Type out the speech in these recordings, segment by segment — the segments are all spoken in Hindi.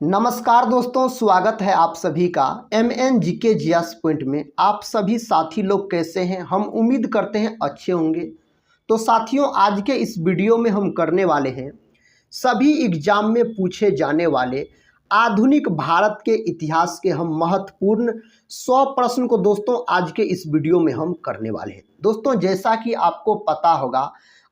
नमस्कार दोस्तों, स्वागत है आप सभी का MNGK GS पॉइंट में। आप सभी साथी लोग कैसे हैं? हम उम्मीद करते हैं अच्छे होंगे। तो साथियों, आज के इस वीडियो में हम करने वाले हैं सभी एग्जाम में पूछे जाने वाले आधुनिक भारत के इतिहास के हम महत्वपूर्ण 100 प्रश्न को दोस्तों आज के इस वीडियो में हम करने वाले हैं। दोस्तों, जैसा कि आपको पता होगा,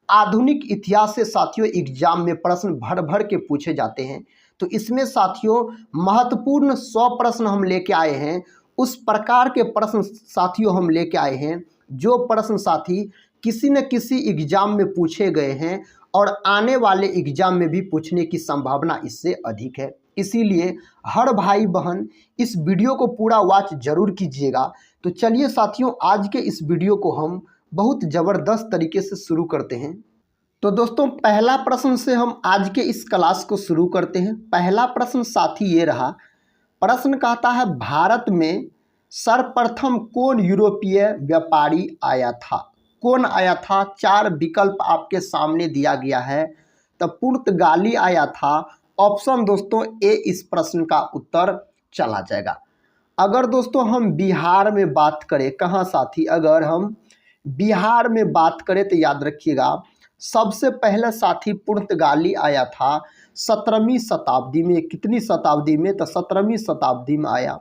आधुनिक इतिहास से साथियों एग्जाम में प्रश्न भर भर के पूछे जाते हैं। तो इसमें साथियों महत्वपूर्ण 100 प्रश्न हम लेके आए हैं। उस प्रकार के प्रश्न साथियों हम लेके आए हैं जो प्रश्न साथी किसी न किसी एग्जाम में पूछे गए हैं और आने वाले एग्जाम में भी पूछने की संभावना इससे अधिक है। इसीलिए हर भाई बहन इस वीडियो को पूरा वॉच जरूर कीजिएगा। तो चलिए साथियों, आज के इस वीडियो को हम बहुत ज़बरदस्त तरीके से शुरू करते हैं। तो दोस्तों, पहला प्रश्न से हम आज के इस क्लास को शुरू करते हैं। पहला प्रश्न साथी ये रहा। प्रश्न कहता है, भारत में सर्वप्रथम कौन यूरोपीय व्यापारी आया था? कौन आया था? 4 विकल्प आपके सामने दिया गया है। तो पुर्तगाली आया था। ऑप्शन दोस्तों ए इस प्रश्न का उत्तर चला जाएगा। अगर दोस्तों हम बिहार में बात करें, कहाँ साथी? अगर हम बिहार में बात करें तो याद रखिएगा, सबसे पहले साथी पुर्तगाली आया था 17वीं शताब्दी में। कितनी शताब्दी में? तो 17वीं शताब्दी में आया।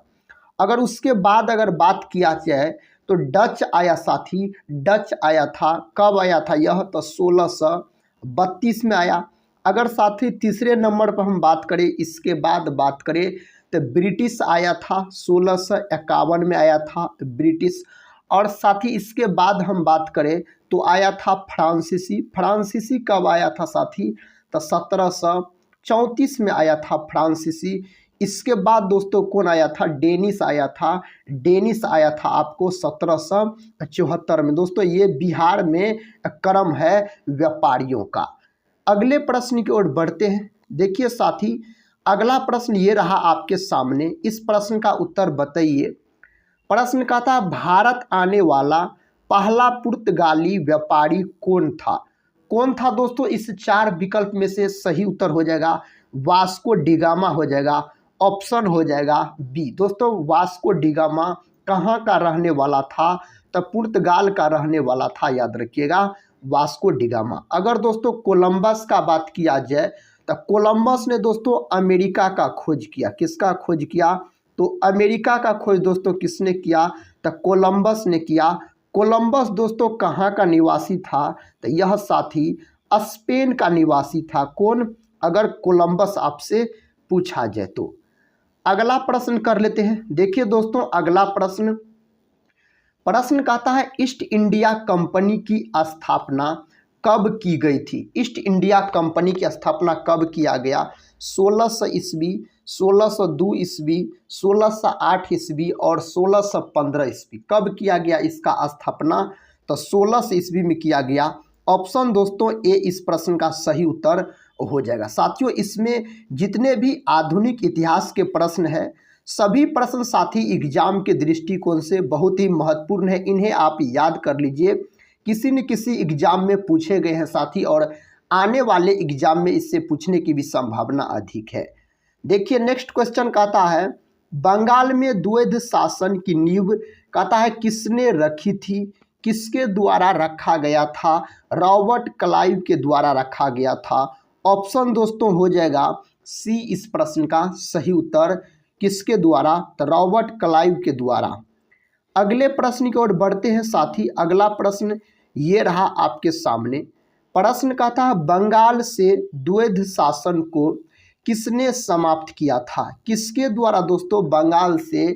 अगर उसके बाद अगर बात किया जाए तो डच आया साथी। डच आया था। कब आया था यह? तो 1632 में आया। अगर साथी तीसरे नंबर पर हम बात करें, इसके बाद बात करें तो ब्रिटिश आया था। 1651 में आया था ब्रिटिश। और साथी इसके बाद हम बात करें तो आया था फ्रांसीसी। फ्रांसीसी कब आया था साथी? तो 1734 में आया था फ्रांसीसी। इसके बाद दोस्तों कौन आया था? डेनिश आया था। डेनिश आया था आपको 1774 में। दोस्तों ये बिहार में क्रम है व्यापारियों का। अगले प्रश्न की ओर बढ़ते हैं। देखिए साथी, अगला प्रश्न ये रहा आपके सामने। इस प्रश्न का उत्तर बताइए। प्रश्न का था, भारत आने वाला पहला पुर्तगाली व्यापारी कौन था? कौन था दोस्तों? इस 4 विकल्प में से सही उत्तर हो जाएगा वास्को डिगामा हो जाएगा। ऑप्शन हो जाएगा बी। दोस्तों वास्को डिगामा कहाँ का रहने वाला था? तो पुर्तगाल का रहने वाला था। याद रखिएगा वास्को डिगामा। अगर दोस्तों कोलंबस का बात किया जाए तो कोलंबस ने दोस्तों अमेरिका का खोज किया। किसका खोज किया? तो अमेरिका का खोज दोस्तों किसने किया? तो कोलंबस ने किया। कोलंबस दोस्तों कहाँ का निवासी था? तो यह साथी स्पेन का निवासी था। कौन? अगर कोलंबस आपसे पूछा जाए तो। अगला प्रश्न कर लेते हैं। देखिए दोस्तों, अगला प्रश्न कहता है, ईस्ट इंडिया कंपनी की स्थापना कब की गई थी? ईस्ट इंडिया कंपनी की स्थापना कब किया गया? 1600 ईस्वी, 1602 ईस्वी, 1608 ईस्वी और 1615 ईस्वी। कब किया गया इसका स्थापना? तो 1600 ईस्वी में किया गया। ऑप्शन दोस्तों ए इस प्रश्न का सही उत्तर हो जाएगा। साथियों इसमें जितने भी आधुनिक इतिहास के प्रश्न हैं, सभी प्रश्न साथी एग्जाम के दृष्टिकोण से बहुत ही महत्वपूर्ण है। इन्हें आप याद कर लीजिए। किसी न किसी एग्जाम में पूछे गए हैं साथी, और आने वाले एग्जाम में इससे पूछने की भी संभावना अधिक है। देखिए नेक्स्ट क्वेश्चन कहता है, बंगाल में द्वैध शासन की नींव कहता है किसने रखी थी? किसके द्वारा रखा गया था? रॉबर्ट क्लाइव के द्वारा रखा गया था। ऑप्शन दोस्तों हो जाएगा सी इस प्रश्न का सही उत्तर। किसके द्वारा? तो रॉबर्ट क्लाइव के द्वारा। अगले प्रश्न की ओर बढ़ते हैं साथी। अगला प्रश्न ये रहा आपके सामने। प्रश्न का था, बंगाल से द्वैध शासन को किसने समाप्त किया था? किसके द्वारा दोस्तों बंगाल से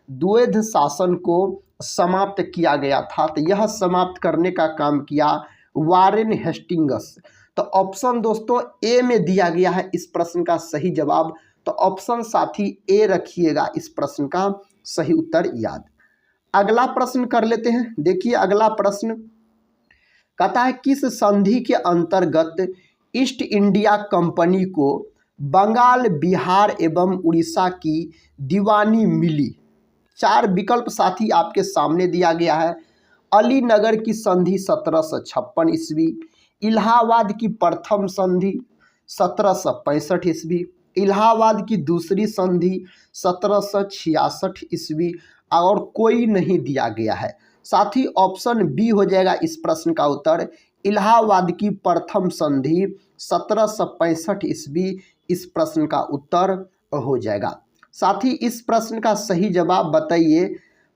द्वैध शासन को समाप्त किया गया था? तो यह समाप्त करने का काम किया वारेन हेस्टिंग्स। तो ऑप्शन दोस्तों ए में दिया गया है इस प्रश्न का सही जवाब। तो ऑप्शन साथी ए रखिएगा इस प्रश्न का सही उत्तर याद। अगला प्रश्न कर लेते हैं। देखिए अगला प्रश्न कहता है, किस संधि के अंतर्गत ईस्ट इंडिया कंपनी को बंगाल, बिहार एवं उड़ीसा की दीवानी मिली? 4 विकल्प साथी आपके सामने दिया गया है। अलीनगर की संधि 1756 ईस्वी, इलाहाबाद की प्रथम संधि 1765 ईस्वी, इलाहाबाद की दूसरी संधि 1766 ईस्वी, और कोई नहीं दिया गया है। साथ ही ऑप्शन बी हो जाएगा इस प्रश्न का उत्तर, इलाहाबाद की प्रथम संधि 1765 ईस्वी इस प्रश्न का उत्तर हो जाएगा। साथ ही इस प्रश्न का सही जवाब बताइए।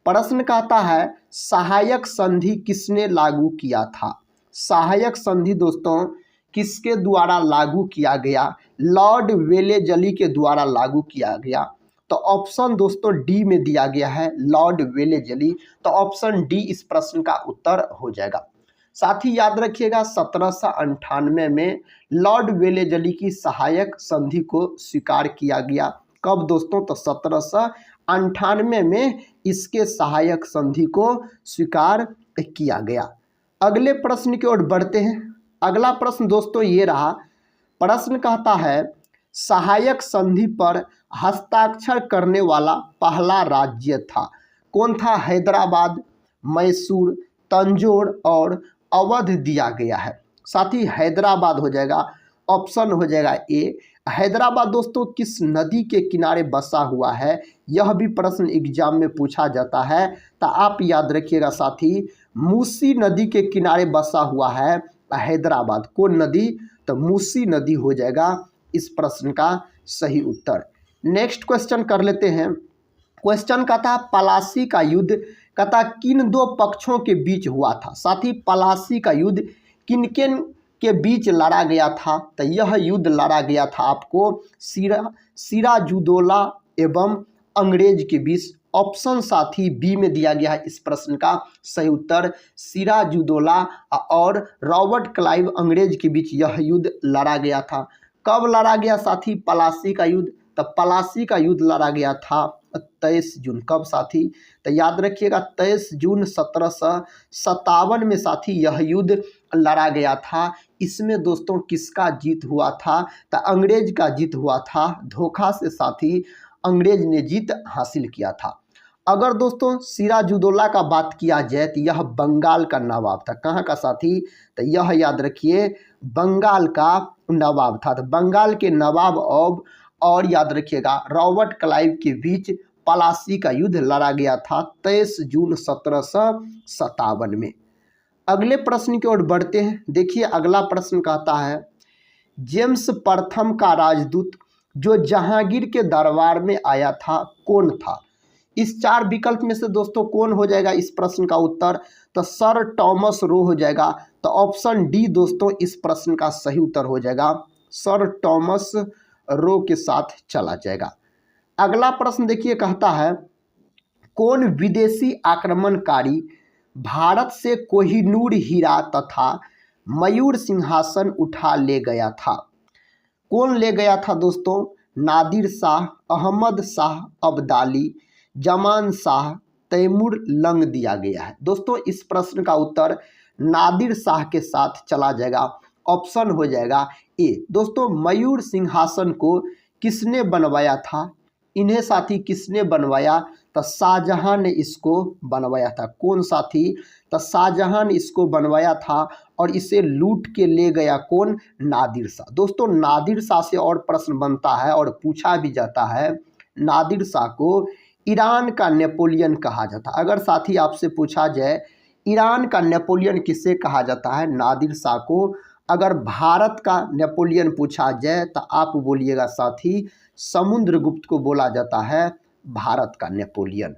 प्रश्न कहता है सहायक संधि किसने लागू किया था। सहायक संधि दोस्तों किसके द्वारा लागू किया गया? लॉर्ड वेलेजली के द्वारा लागू किया गया। तो ऑप्शन दोस्तों डी में दिया गया है, लॉर्ड वेलेजली। तो ऑप्शन डी इस प्रश्न का उत्तर हो जाएगा। साथ ही याद रखिएगा 1798 में लॉर्ड वेलेजली की सहायक संधि को स्वीकार किया गया। कब दोस्तों? तो 1798 में इसके सहायक संधि को स्वीकार किया गया। अगले प्रश्न की ओर बढ़ते हैं। अगला प्रश्न दोस्तों ये रहा। प्रश्न कहता है सहायक संधि पर हस्ताक्षर करने वाला पहला राज्य था। कौन था? हैदराबाद, मैसूर, तंजौर और अवध दिया गया है। साथ ही हैदराबाद हो जाएगा, ऑप्शन हो जाएगा ए। हैदराबाद दोस्तों किस नदी के किनारे बसा हुआ है? यह भी प्रश्न एग्जाम में पूछा जाता है, तो आप याद रखिएगा साथी, मूसी नदी के किनारे बसा हुआ है हैदराबाद। कौन नदी? तो मूसी नदी हो जाएगा इस प्रश्न का सही उत्तर। नेक्स्ट क्वेश्चन कर लेते हैं। क्वेश्चन का था पलासी का युद्ध कहता किन दो पक्षों के बीच हुआ था। साथी पलासी का युद्ध किन किन के बीच लड़ा गया था? तो यह युद्ध लड़ा गया था आपको सिराजुद्दौला एवं अंग्रेज के बीच। ऑप्शन साथी बी में दिया गया है इस प्रश्न का सही उत्तर, सिराजुद्दौला और रॉबर्ट क्लाइव अंग्रेज के बीच यह युद्ध लड़ा गया था। कब लड़ा गया साथी पलासी का युद्ध? तो पलासी का युद्ध लड़ा गया था 23 जून। कब साथी? तो याद रखिएगा 23 जून 1757 में साथी यह युद्ध लड़ा गया था। इसमें दोस्तों किसका जीत हुआ था? तो अंग्रेज का जीत हुआ था। धोखा से साथी अंग्रेज ने जीत हासिल किया था। अगर दोस्तों सिराजुद्दौला का बात किया जाए तो यह बंगाल का नवाब था। कहाँ का साथी? तो यह याद रखिए बंगाल का नवाब था। तो बंगाल के नवाब और याद रखिएगा रॉबर्ट क्लाइव के बीच पलासी का युद्ध लड़ा गया था 23 जून 1757 में। अगले प्रश्न की ओर बढ़ते हैं। देखिए अगला प्रश्न कहता है जेम्स प्रथम का राजदूत जो जहांगीर के दरबार में आया था कौन था? इस चार विकल्प में से दोस्तों कौन हो जाएगा इस प्रश्न का उत्तर? तो सर टॉमस रो हो जाएगा। तो ऑप्शन डी दोस्तों इस प्रश्न का सही उत्तर हो जाएगा, सर टॉमस रो के साथ चला जाएगा। अगला प्रश्न देखिए कहता है कौन विदेशी आक्रमणकारी भारत से कोहिनूर हीरा तथा मयूर सिंहासन उठा ले गया था? कौन ले गया था दोस्तों? नादिर शाह, अहमद शाह अब्दाली, जमान शाह, तैमूर लंग दिया गया है। दोस्तों इस प्रश्न का उत्तर नादिर शाह के साथ चला जाएगा। ऑप्शन हो जाएगा ए। दोस्तों मयूर सिंहासन को किसने बनवाया था? इन्हें साथी किसने बनवाया? तो शाहजहां ने इसको बनवाया था। कौन साथी? तो शाहजहां ने इसको बनवाया था और इसे लूट के ले गया कौन? नादिर शाह। दोस्तों नादिर शाह से और प्रश्न बनता है और पूछा भी जाता है। नादिर शाह को ईरान का नेपोलियन कहा जाता है। अगर साथी आपसे पूछा जाए ईरान का नेपोलियन किसे कहा जाता है? नादिर शाह को। अगर भारत का नेपोलियन पूछा जाए तो आप बोलिएगा साथी समुद्रगुप्त को बोला जाता है भारत का नेपोलियन।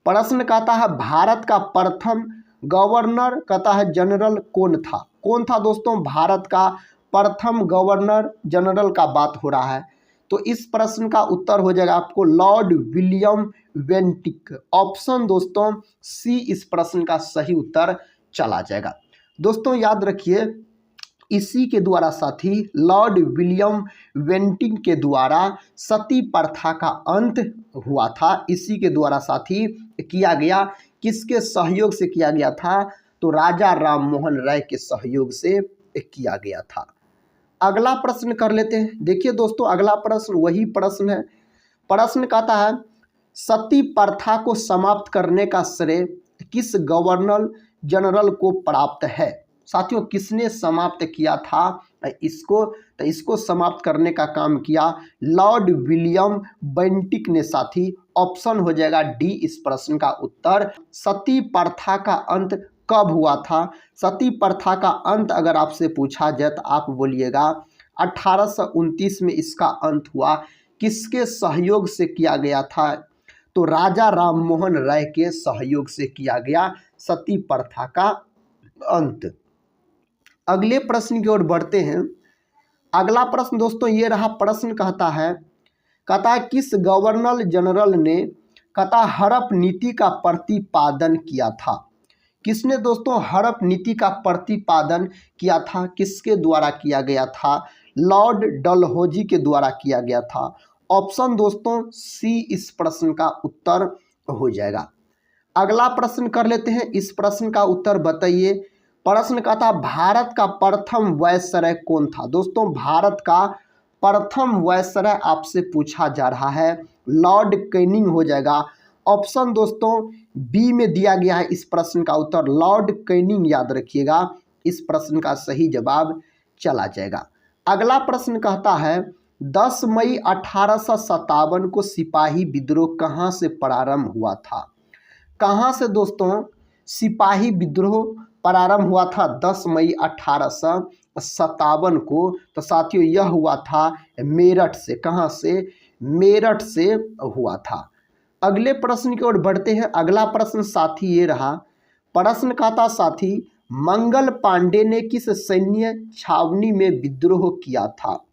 प्रश्न कहता है भारत का प्रथम गवर्नर कहता है जनरल कौन था? कौन था दोस्तों भारत का प्रथम गवर्नर जनरल का बात हो रहा है? तो इस प्रश्न का उत्तर हो जाएगा आपको लॉर्ड विलियम बेंटिक। ऑप्शन दोस्तों सी इस प्रश्न का सही उत्तर चला जाएगा। दोस्तों याद रखिए इसी के द्वारा साथी लॉर्ड विलियम बेंटिक के द्वारा सती प्रथा का अंत हुआ था। इसी के द्वारा साथी किया गया। किसके सहयोग से किया गया था? तो राजा राम मोहन राय के सहयोग से किया गया था। अगला प्रश्न कर लेते हैं। देखिए दोस्तों अगला प्रश्न वही प्रश्न है। प्रश्न कहता है सती प्रथा को समाप्त करने का श्रेय किस गवर्नर जनरल को प्राप्त है? साथियों किसने समाप्त किया था इसको? तो तो इसको समाप्त करने का काम किया लॉर्ड विलियम बेंटिक ने साथी। ऑप्शन हो जाएगा डी इस प्रश्न का उत्तर। सती प्रथा का अंत कब हुआ था? सती प्रथा का अंत अगर आपसे पूछा जाए तो आप बोलिएगा 1829 में इसका अंत हुआ। किसके सहयोग से किया गया था? तो राजा राममोहन राय के सहयोग से किया गया सती प्रथा का अंत। अगले प्रश्न की ओर बढ़ते हैं। अगला प्रश्न दोस्तों ये रहा। प्रश्न कहता है किस गवर्नर जनरल ने हड़प नीति का प्रतिपादन किया था? किसने दोस्तों हड़प नीति का प्रतिपादन किया था? किसके द्वारा किया गया था? लॉर्ड डलहौजी के द्वारा किया गया था। ऑप्शन दोस्तों सी इस प्रश्न का उत्तर हो जाएगा। अगला प्रश्न कर लेते हैं। इस प्रश्न का उत्तर बताइए। प्रश्न का था भारत का प्रथम वायसराय कौन था? दोस्तों भारत का प्रथम वायसराय आपसे पूछा जा रहा है। लॉर्ड कैनिंग हो जाएगा। ऑप्शन दोस्तों बी में दिया गया है इस प्रश्न का उत्तर। लॉर्ड कैनिंग याद रखिएगा, इस प्रश्न का सही जवाब चला जाएगा। अगला प्रश्न कहता है 10 मई 1857 को सिपाही विद्रोह कहाँ से प्रारंभ हुआ था? कहाँ से दोस्तों सिपाही विद्रोह प्रारंभ हुआ था 10 मई 1857 को? तो साथियों यह हुआ था मेरठ से। कहाँ से? मेरठ से हुआ था। अगले प्रश्न की ओर बढ़ते हैं। अगला प्रश्न साथी ये रहा। प्रश्न का था साथी मंगल पांडे ने किस सैन्य छावनी में विद्रोह किया था?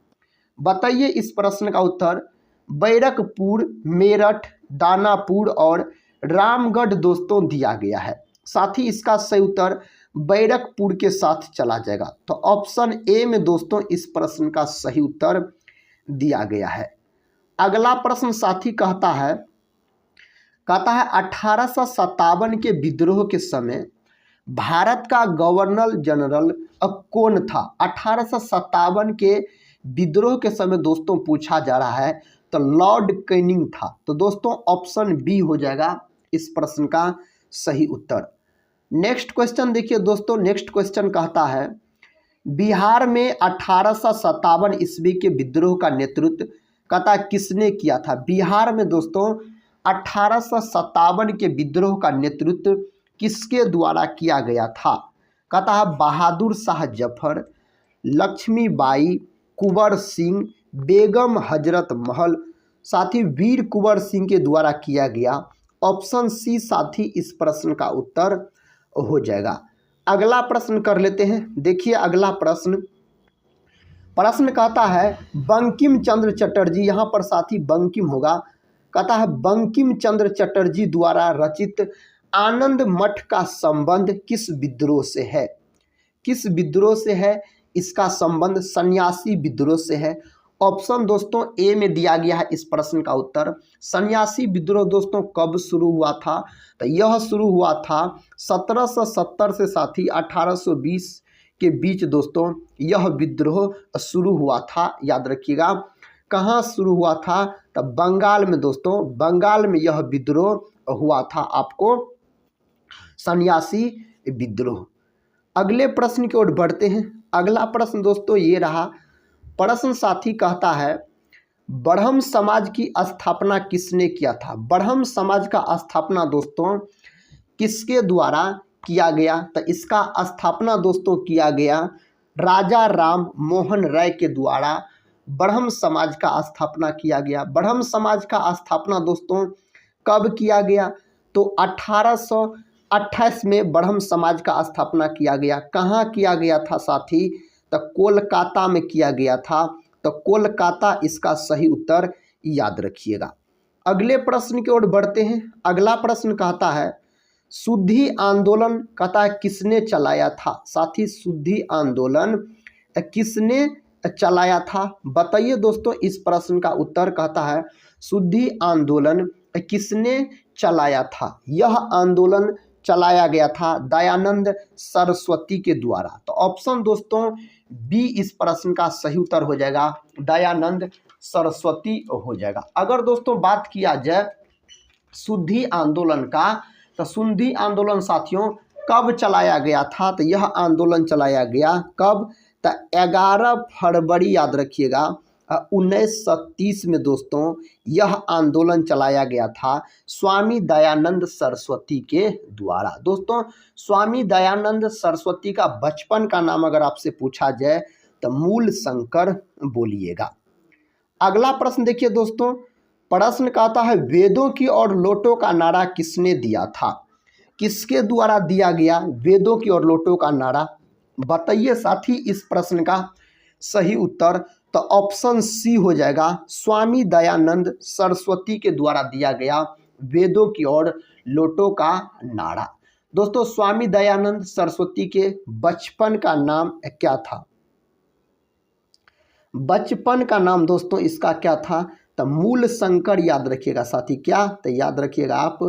बताइए इस प्रश्न का उत्तर। बैरकपुर, मेरठ, दानापुर और रामगढ़ दोस्तों दिया गया है। साथ ही इसका सही उत्तर बैरकपुर के साथ चला जाएगा। तो ऑप्शन ए में दोस्तों इस प्रश्न का सही उत्तर दिया गया है। अगला प्रश्न साथी कहता है 1857 के विद्रोह के समय भारत का गवर्नर जनरल कौन था? 1857 के विद्रोह के समय दोस्तों पूछा जा रहा है तो लॉर्ड कैनिंग था। तो दोस्तों ऑप्शन बी हो जाएगा इस प्रश्न का सही उत्तर। नेक्स्ट क्वेश्चन देखिए दोस्तों। नेक्स्ट क्वेश्चन कहता है बिहार में 1857 ईस्वी के विद्रोह का नेतृत्व किसने किया था? बिहार में दोस्तों 1857 के विद्रोह का नेतृत्व किसके द्वारा किया गया था? बहादुर शाह जफर, लक्ष्मीबाई, कुंवर सिंह, बेगम हजरत महल, साथी वीर कुंवर सिंह के द्वारा किया गया। ऑप्शन सी साथी इस प्रश्न का उत्तर हो जाएगा। अगला प्रश्न कर लेते हैं। देखिए अगला प्रश्न कहता है बंकिम चंद्र चटर्जी, यहाँ पर साथी बंकिम होगा। कहता है बंकिम चंद्र चटर्जी द्वारा रचित आनंद मठ का संबंध किस विद्रोह से है? किस विद्रोह से है? इसका संबंध सन्यासी विद्रोह से है। ऑप्शन दोस्तों ए में दिया गया है इस प्रश्न का उत्तर। सन्यासी विद्रोह दोस्तों कब शुरू हुआ था? तो यह शुरू हुआ था 1770 से साथी 1820 के बीच दोस्तों यह विद्रोह शुरू हुआ था। याद रखिएगा कहाँ शुरू हुआ था? तो बंगाल में दोस्तों, बंगाल में यह विद्रोह हुआ था आपको सन्यासी विद्रोह। अगले प्रश्न की ओर बढ़ते हैं। अगला प्रश्न दोस्तों ये रहा। प्रश्न साथी कहता है ब्रह्म समाज की स्थापना किसने किया था? ब्रह्म समाज का स्थापना दोस्तों किसके द्वारा किया गया? तो इसका स्थापना दोस्तों किया गया राजा राम मोहन राय के द्वारा ब्रह्म समाज का स्थापना किया गया। ब्रह्म समाज का स्थापना दोस्तों कब किया गया? तो 1828 में ब्रह्म समाज का स्थापना किया गया। कहाँ किया गया था साथी? तो कोलकाता में किया गया था। तो कोलकाता इसका सही उत्तर याद रखिएगा। अगले प्रश्न की ओर बढ़ते हैं। अगला प्रश्न कहता है शुद्धि आंदोलन किसने चलाया था? साथी शुद्धि आंदोलन किसने चलाया था? बताइए दोस्तों इस प्रश्न का उत्तर। कहता है शुद्धि आंदोलन किसने चलाया था? यह आंदोलन चलाया गया था दयानंद सरस्वती के द्वारा। तो ऑप्शन दोस्तों बी इस प्रश्न का सही उत्तर हो जाएगा, दयानंद सरस्वती हो जाएगा। अगर दोस्तों बात किया जाए शुद्धि आंदोलन का, तो शुद्धि आंदोलन साथियों कब चलाया गया था? तो यह आंदोलन चलाया गया कब? तो 11 फरवरी याद रखिएगा 1930 में दोस्तों यह आंदोलन चलाया गया था स्वामी दयानंद सरस्वती के द्वारा। दोस्तों स्वामी दयानंद सरस्वती का बचपन का नाम अगर आपसे पूछा जाए तो मूल शंकर बोलिएगा। अगला प्रश्न देखिए दोस्तों, प्रश्न कहता है वेदों की और लोटों का नारा किसने दिया था? किसके द्वारा दिया गया वेदों की और लोटों का नारा? बताइए साथी इस प्रश्न का सही उत्तर। तो ऑप्शन सी हो जाएगा, स्वामी दयानंद सरस्वती के द्वारा दिया गया वेदों की और लोटों का नारा। दोस्तों स्वामी दयानंद सरस्वती के बचपन का नाम क्या था? बचपन का नाम दोस्तों इसका क्या था? तो मूल शंकर याद रखिएगा साथी। क्या? तो याद रखिएगा आप,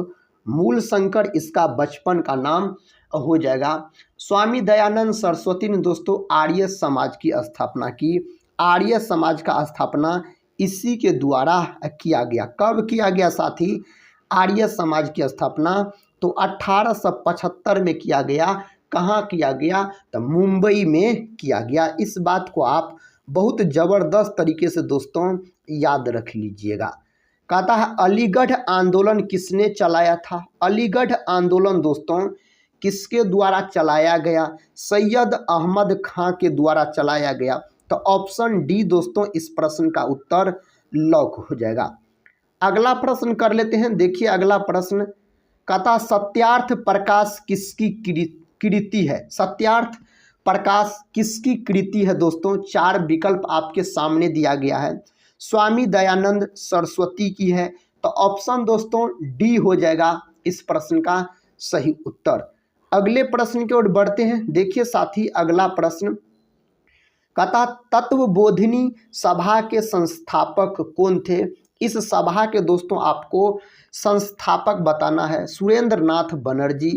मूल शंकर इसका बचपन का नाम हो जाएगा। स्वामी दयानंद सरस्वती ने दोस्तों आर्य समाज की स्थापना की। आर्य समाज का स्थापना इसी के द्वारा किया गया। कब किया गया साथी आर्य समाज की स्थापना? तो 1875 में किया गया। कहाँ किया गया? तो मुंबई में किया गया। इस बात को आप बहुत ज़बरदस्त तरीके से दोस्तों याद रख लीजिएगा। कहता है अलीगढ़ आंदोलन किसने चलाया था? अलीगढ़ आंदोलन दोस्तों किसके द्वारा चलाया गया? सैयद अहमद खां के द्वारा चलाया गया। तो ऑप्शन डी दोस्तों इस प्रश्न का उत्तर लॉक हो जाएगा। अगला प्रश्न कर लेते हैं। देखिए अगला प्रश्न कहता सत्यार्थ प्रकाश किसकी कृति है? सत्यार्थ प्रकाश किसकी कृति है दोस्तों? 4 विकल्प आपके सामने दिया गया है। स्वामी दयानंद सरस्वती की है। तो ऑप्शन दोस्तों डी हो जाएगा इस प्रश्न का सही उत्तर। अगले प्रश्न की ओर बढ़ते हैं। देखिए साथी अगला प्रश्न कहता तत्वबोधिनी सभा के संस्थापक कौन थे? इस सभा के दोस्तों आपको संस्थापक बताना है। सुरेंद्र नाथ बनर्जी,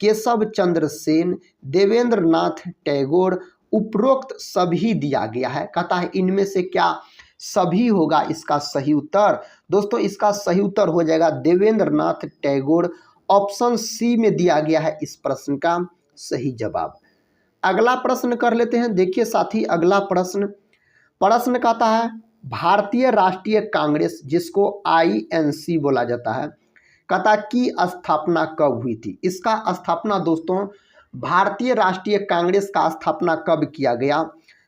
केशव चंद्र सेन, देवेंद्र नाथ टैगोर, उपरोक्त सभी दिया गया है। कहता है इनमें से क्या सभी होगा इसका सही उत्तर? दोस्तों इसका सही उत्तर हो जाएगा देवेंद्र नाथ टैगोर। ऑप्शन सी में दिया गया है इस प्रश्न का सही जवाब। अगला प्रश्न कर लेते हैं। देखिए साथी अगला प्रश्न कहता है भारतीय राष्ट्रीय कांग्रेस जिसको INC बोला जाता है कहता की स्थापना कब हुई थी? इसका स्थापना दोस्तों भारतीय राष्ट्रीय कांग्रेस का स्थापना कब किया गया?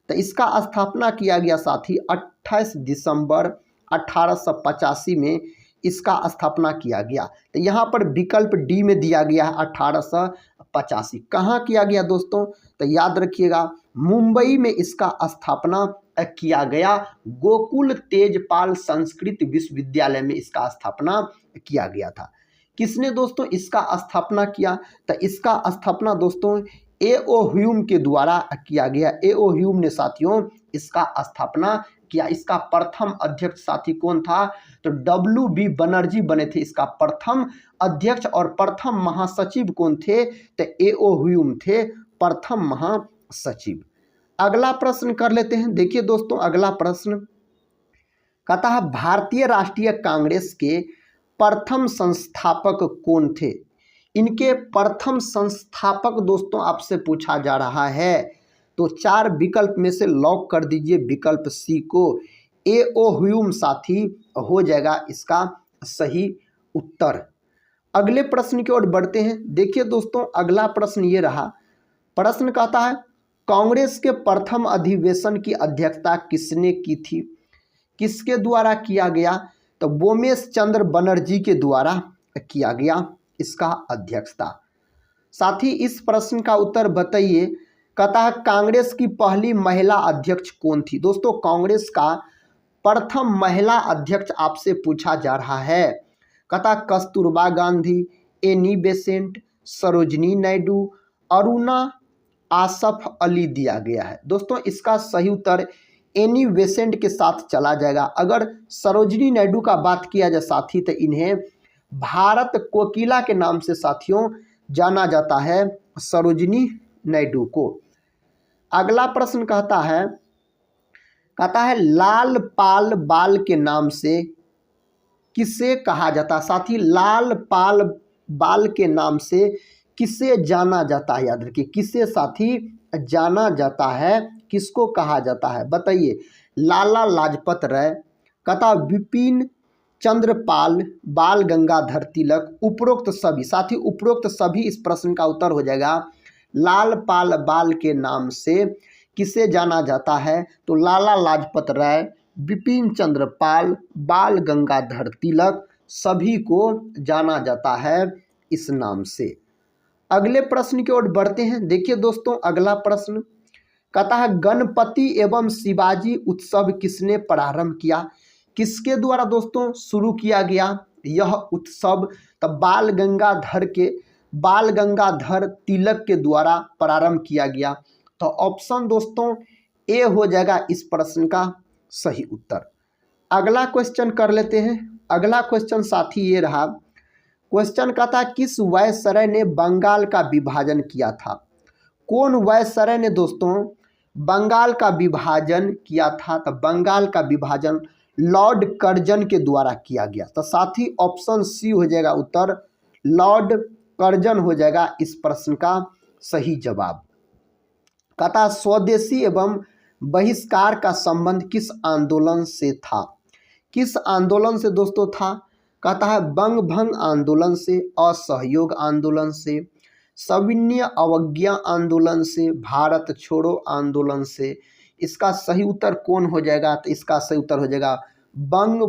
तो इसका स्थापना किया गया साथी 28 दिसंबर 1885 में इसका स्थापना किया गया। तो यहाँ पर विकल्प डी में दिया गया है 1885। कहाँ किया गया दोस्तों? तो याद रखिएगा मुंबई में इसका स्थापना किया गया। गोकुल तेजपाल संस्कृत विश्वविद्यालय में इसका स्थापना किया गया था। किसने दोस्तों इसका स्थापना किया? तो इसका स्थापना दोस्तों A.O. ह्यूम के द्वारा किया गया। A.O. ह्यूम ने साथियों इसका स्थापना किया। इसका प्रथम अध्यक्ष साथी कौन था? तो W.B. बनर्जी बने थे इसका प्रथम अध्यक्ष। और प्रथम महासचिव कौन थे? तो A.O. ह्यूम थे प्रथम महासचिव। अगला प्रश्न कर लेते हैं। देखिए दोस्तों अगला प्रश्न कहता है भारतीय राष्ट्रीय कांग्रेस के प्रथम संस्थापक कौन थे? इनके प्रथम संस्थापक दोस्तों आपसे पूछा जा रहा है। तो 4 विकल्प में से लॉक कर दीजिए विकल्प सी को। A.O. ह्यूम साथी हो जाएगा इसका सही उत्तर। अगले प्रश्न की ओर बढ़ते हैं। देखिए दोस्तों अगला प्रश्न ये रहा। प्रश्न कहता है कांग्रेस के प्रथम अधिवेशन की अध्यक्षता किसने की थी? किसके द्वारा किया गया? तो बोमेश चंद्र बनर्जी के द्वारा किया गया इसका अध्यक्षता। साथ ही इस प्रश्न का उत्तर बताइए। कहता है कांग्रेस की पहली महिला अध्यक्ष कौन थी? दोस्तों कांग्रेस का प्रथम महिला अध्यक्ष आपसे पूछा जा रहा है। कहता कस्तूरबा गांधी, एनी बेसेंट, सरोजनी नायडू, अरुणा आसफ अली दिया गया है। दोस्तों इसका सही उत्तर एनी बेसेंट के साथ चला जाएगा। अगर सरोजनी नायडू का बात किया जाए साथी तो इन्हें भारत कोकिला के नाम से साथियों जाना जाता है सरोजनी नायडू को। अगला प्रश्न कहता है लाल पाल बाल के नाम से किसे कहा जाता? साथी लाल पाल बाल के नाम से किसे जाना जाता है? याद रखिए किसे साथी जाना जाता है किसको कहा जाता है, बताइए। लाला लाजपत राय, कथा विपिन चंद्र पाल, बाल गंगाधर तिलक, उपरोक्त सभी। साथ ही उपरोक्त सभी इस प्रश्न का उत्तर हो जाएगा लाल पाल बाल के नाम से किसे जाना जाता है, तो लाला लाजपत राय, विपिन चंद्र पाल, बाल गंगाधर तिलक सभी को जाना जाता है इस नाम से। अगले प्रश्न की ओर बढ़ते हैं। देखिए दोस्तों, अगला प्रश्न कहता है गणपति एवं शिवाजी उत्सव किसने प्रारंभ किया, किसके द्वारा दोस्तों शुरू किया गया यह उत्सव, तब बाल गंगाधर तिलक के द्वारा प्रारंभ किया गया। तो ऑप्शन दोस्तों ए हो जाएगा इस प्रश्न का सही उत्तर। अगला क्वेश्चन कर लेते हैं। अगला क्वेश्चन साथी ये रहा, क्वेश्चन का था किस वायसराय ने बंगाल का विभाजन किया था। कौन वायसराय ने दोस्तों बंगाल का विभाजन किया था, तो बंगाल का विभाजन लॉर्ड कर्जन के द्वारा किया गया। तो साथी ऑप्शन सी हो जाएगा उत्तर, लॉर्ड कर्जन हो जाएगा इस प्रश्न का सही जवाब। कहता स्वदेशी एवं बहिष्कार का संबंध किस आंदोलन से था, किस आंदोलन से दोस्तों था, कहता है बंग भंग आंदोलन से, असहयोग आंदोलन से, सविनय अवज्ञा आंदोलन से, भारत छोड़ो आंदोलन से। इसका सही उत्तर कौन हो जाएगा, तो इसका सही उत्तर हो जाएगा बंग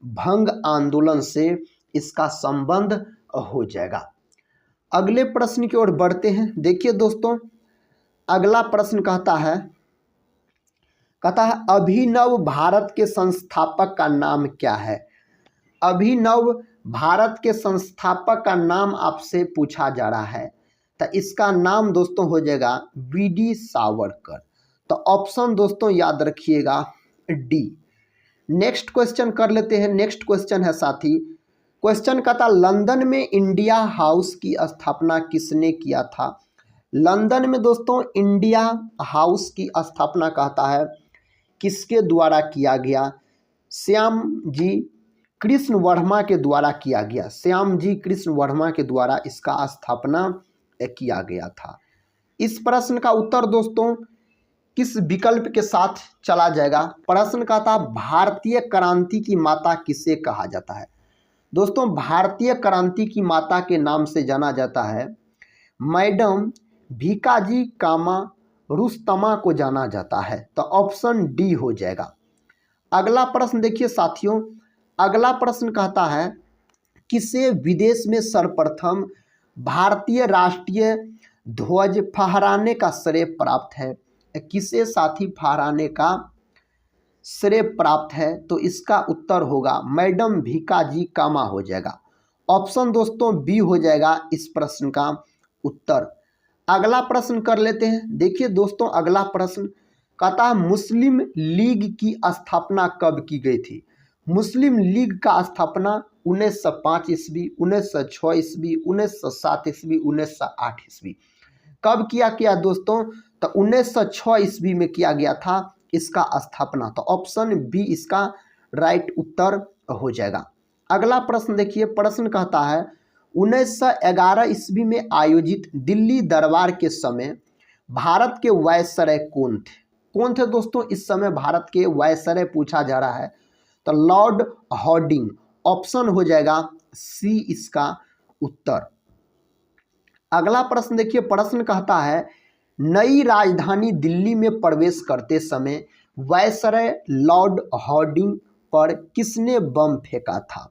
भंग आंदोलन से इसका संबंध हो जाएगा। अगले प्रश्न की ओर बढ़ते हैं। देखिए दोस्तों, अगला प्रश्न कहता है अभिनव भारत के संस्थापक का नाम क्या है। अभिनव भारत के संस्थापक का नाम आपसे पूछा जा रहा है, तो इसका नाम दोस्तों हो जाएगा वी.डी. सावरकर। तो ऑप्शन दोस्तों याद रखिएगा डी। नेक्स्ट क्वेश्चन कर लेते हैं। नेक्स्ट क्वेश्चन है साथी, क्वेश्चन का था लंदन में इंडिया हाउस की स्थापना किसने किया था। लंदन में दोस्तों इंडिया हाउस की स्थापना कहता है किसके द्वारा किया गया, श्याम जी कृष्ण वर्मा के द्वारा किया गया। श्याम जी कृष्ण वर्मा के द्वारा इसका स्थापना किया गया था। इस प्रश्न का उत्तर दोस्तों किस विकल्प के साथ चला जाएगा। प्रश्न का था भारतीय क्रांति की माता किसे कहा जाता है। दोस्तों भारतीय क्रांति की माता के नाम से जाना जाता है मैडम भीकाजी कामा रुस्तमा को जाना जाता है। तो ऑप्शन डी हो जाएगा। अगला प्रश्न देखिए साथियों, अगला प्रश्न कहता है किसे विदेश में सर्वप्रथम भारतीय राष्ट्रीय ध्वज फहराने का श्रेय प्राप्त है। किसे साथी फहराने का श्रेय प्राप्त है, तो इसका उत्तर होगा मैडम भीकाजी कामा हो जाएगा। ऑप्शन दोस्तों बी हो जाएगा इस प्रश्न का उत्तर। अगला प्रश्न कर लेते हैं। देखिए दोस्तों, अगला प्रश्न कहता है मुस्लिम लीग की स्थापना कब की गई थी। मुस्लिम लीग का स्थापना 1905 ईस्वी, 1906 ईस्वी, 1907 ईस्वी, 1908 ईस्वी। कब किया गया दोस्तों, तो 1906 ईस्वी में किया गया था इसका स्थापना। तो ऑप्शन बी इसका राइट उत्तर हो जाएगा। अगला प्रश्न देखिए, प्रश्न कहता है 1911 ईस्वी में आयोजित दिल्ली दरबार के समय भारत के वायसराय कौन थे। कौन थे दोस्तों इस समय भारत के वायसराय पूछा जा रहा है, तो लॉर्ड हॉर्डिंग। ऑप्शन हो जाएगा सी इसका उत्तर। अगला प्रश्न देखिए, प्रश्न कहता है नई राजधानी दिल्ली में प्रवेश करते समय वायसराय लॉर्ड हॉर्डिंग पर किसने बम फेंका था।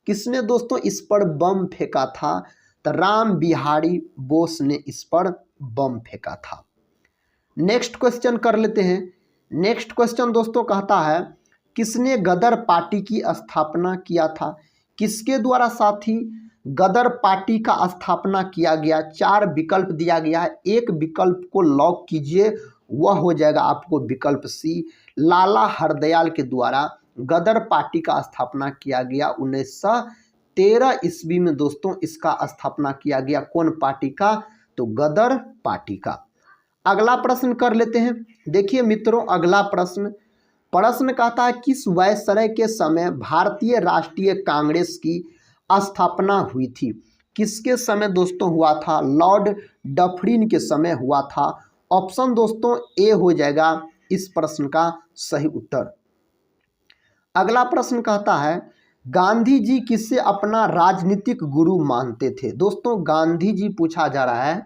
किसने दोस्तों इस पर बम फेंका था, तो राम बिहारी बोस ने इस पर बम फेंका था। नेक्स्ट क्वेश्चन कर लेते हैं। नेक्स्ट क्वेश्चन दोस्तों कहता है किसने गदर पार्टी की स्थापना किया था। किसके द्वारा साथी गदर पार्टी का स्थापना किया गया। 4 विकल्प दिया गया है, एक विकल्प को लॉक कीजिए, वह हो जाएगा आपको विकल्प सी। लाला हरदयाल के द्वारा गदर पार्टी का स्थापना किया गया 1913 ईस्वी में दोस्तों इसका स्थापना किया गया। कौन पार्टी का, तो गदर पार्टी का। अगला प्रश्न कर लेते हैं। देखिए मित्रों, अगला प्रश्न कहता है किस वायसराय के समय भारतीय राष्ट्रीय कांग्रेस की स्थापना हुई थी। किसके समय दोस्तों हुआ था, लॉर्ड डफरिन के समय हुआ था। ऑप्शन दोस्तों ए हो जाएगा इस प्रश्न का सही उत्तर। अगला प्रश्न कहता है गांधी जी किसे अपना राजनीतिक गुरु मानते थे। दोस्तों गांधी जी पूछा जा रहा है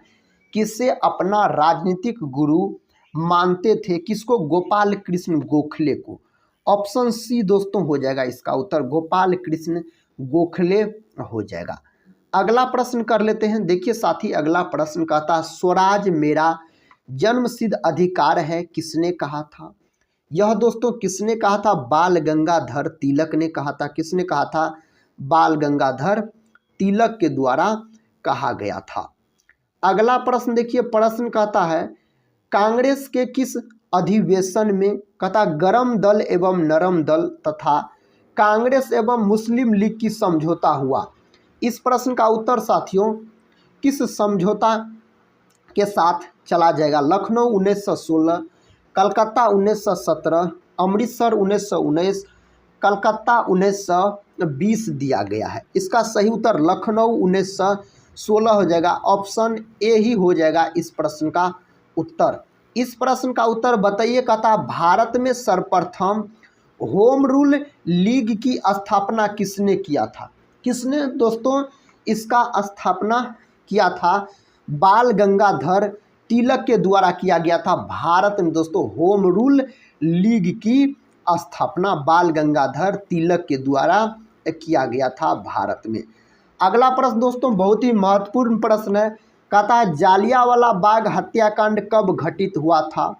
किसे अपना राजनीतिक गुरु मानते थे, किसको? गोपाल कृष्ण गोखले को। ऑप्शन सी दोस्तों हो जाएगा इसका उत्तर, गोपाल कृष्ण गोखले हो जाएगा। अगला प्रश्न कर लेते हैं। देखिए साथी अगला प्रश्न कहता है स्वराज मेरा जन्मसिद्ध अधिकार है किसने कहा था। यह दोस्तों किसने कहा था? बाल गंगाधर तिलक ने कहा था। किसने कहा था? बाल गंगाधर तिलक के द्वारा कहा गया था। अगला प्रश्न देखिए, प्रश्न कहता है कांग्रेस के किस अधिवेशन में कहता गरम दल एवं नरम दल तथा कांग्रेस एवं मुस्लिम लीग की समझौता हुआ। इस प्रश्न का उत्तर साथियों किस समझौता के साथ चला जाएगा? लखनऊ 1916, कलकत्ता 1917, अमृतसर 1919, कलकत्ता 1920 दिया गया है। इसका सही उत्तर लखनऊ 1916 हो जाएगा। ऑप्शन ए ही हो जाएगा इस प्रश्न का उत्तर। इस प्रश्न का उत्तर बताइए। कहता भारत में सर्वप्रथम होम रूल लीग की स्थापना किसने किया था? किसने दोस्तों इसका स्थापना किया था? बाल गंगाधर तिलक के द्वारा किया गया था। भारत में दोस्तों होम रूल लीग की स्थापना बाल गंगाधर तिलक के द्वारा किया गया था भारत में। अगला प्रश्न दोस्तों बहुत ही महत्वपूर्ण प्रश्न है। कहता है जालियांवाला बाग हत्याकांड कब घटित हुआ था?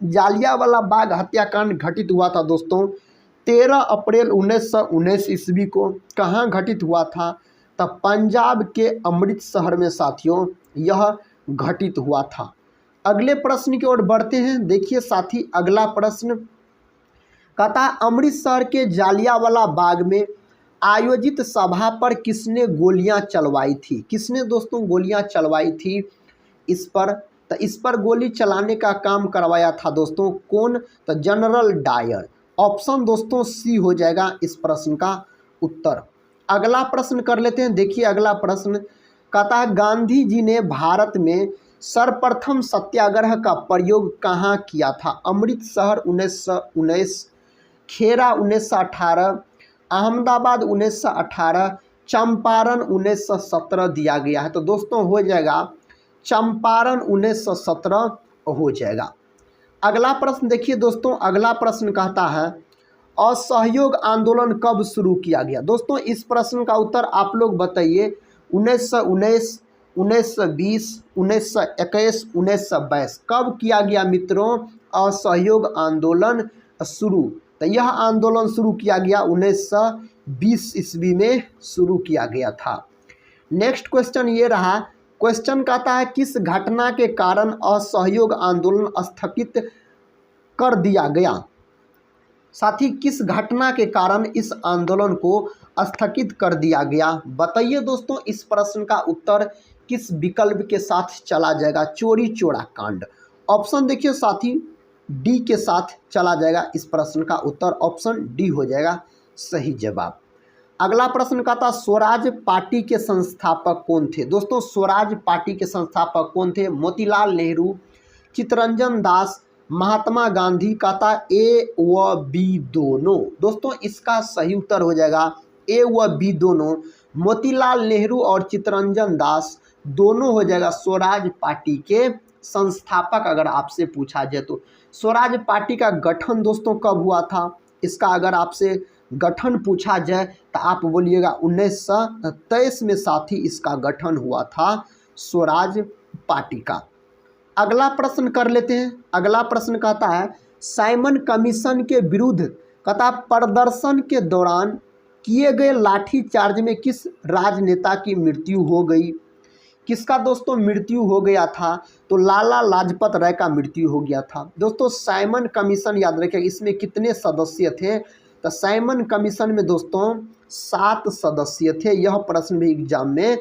जालियांवाला बाग हत्याकांड घटित हुआ था दोस्तों 13 अप्रैल 1919 ईस्वी को। कहाँ घटित हुआ था? तब पंजाब के अमृतसर में साथियों यह घटित हुआ था। अगले प्रश्न की ओर बढ़ते हैं। देखिए साथी अगला प्रश्न कहता है अमृतसर के जालियांवाला बाग में आयोजित सभा पर किसने गोलियां चलवाई थी? किसने दोस्तों गोलियां चलवाई थी इस पर? तो इस पर गोली चलाने का काम करवाया था दोस्तों कौन? तो जनरल डायर। ऑप्शन दोस्तों सी हो जाएगा इस प्रश्न का उत्तर। अगला प्रश्न कर लेते हैं। देखिए अगला प्रश्न कहता है गांधी जी ने भारत में सर्वप्रथम सत्याग्रह का प्रयोग कहाँ किया था? अमृतसर 1919, खेरा 1918, अहमदाबाद 1918, चंपारण 1917 दिया गया है। तो दोस्तों हो जाएगा चंपारण 1917 हो जाएगा। अगला प्रश्न देखिए दोस्तों अगला प्रश्न कहता है असहयोग आंदोलन कब शुरू किया गया? दोस्तों इस प्रश्न का उत्तर आप लोग बताइए। 1919, 1920, 1921, 1922 कब किया गया मित्रों असहयोग आंदोलन शुरू? तो यह आंदोलन शुरू किया गया 1920 ईस्वी में शुरू किया गया था। नेक्स्ट क्वेश्चन ये रहा। क्वेश्चन कहता है किस घटना के कारण असहयोग आंदोलन स्थगित कर दिया गया? साथी किस घटना के कारण इस आंदोलन को स्थगित कर दिया गया? बताइए दोस्तों इस प्रश्न का उत्तर किस विकल्प के साथ चला जाएगा? चोरी चोरा कांड। ऑप्शन देखिए साथी डी के साथ चला जाएगा। इस प्रश्न का उत्तर ऑप्शन डी हो जाएगा सही जवाब। अगला प्रश्न कहता स्वराज पार्टी के संस्थापक कौन थे? दोस्तों स्वराज पार्टी के संस्थापक कौन थे? मोतीलाल नेहरू, चित्तरंजन दास, महात्मा गांधी। कहता ए व बी दोनों। दोस्तों इसका सही उत्तर हो जाएगा ए व बी दोनों। मोतीलाल नेहरू और चित्तरंजन दास दोनों हो जाएगा स्वराज पार्टी के संस्थापक। अगर आपसे पूछा जाए तो स्वराज पार्टी का गठन दोस्तों कब हुआ था? इसका अगर आपसे गठन पूछा जाए तो आप बोलिएगा 1923 में साथी इसका गठन हुआ था स्वराज पार्टी का। अगला प्रश्न कर लेते हैं। अगला प्रश्न कहता है साइमन कमीशन के विरुद्ध कहता प्रदर्शन के दौरान किए गए लाठीचार्ज में किस राजनेता की मृत्यु हो गई? किसका दोस्तों मृत्यु हो गया था? तो लाला लाजपत राय का मृत्यु हो गया था। दोस्तों साइमन कमीशन याद रखें इसमें कितने सदस्य थे? तो साइमन कमीशन में दोस्तों 7 सदस्य थे। यह प्रश्न भी एग्जाम में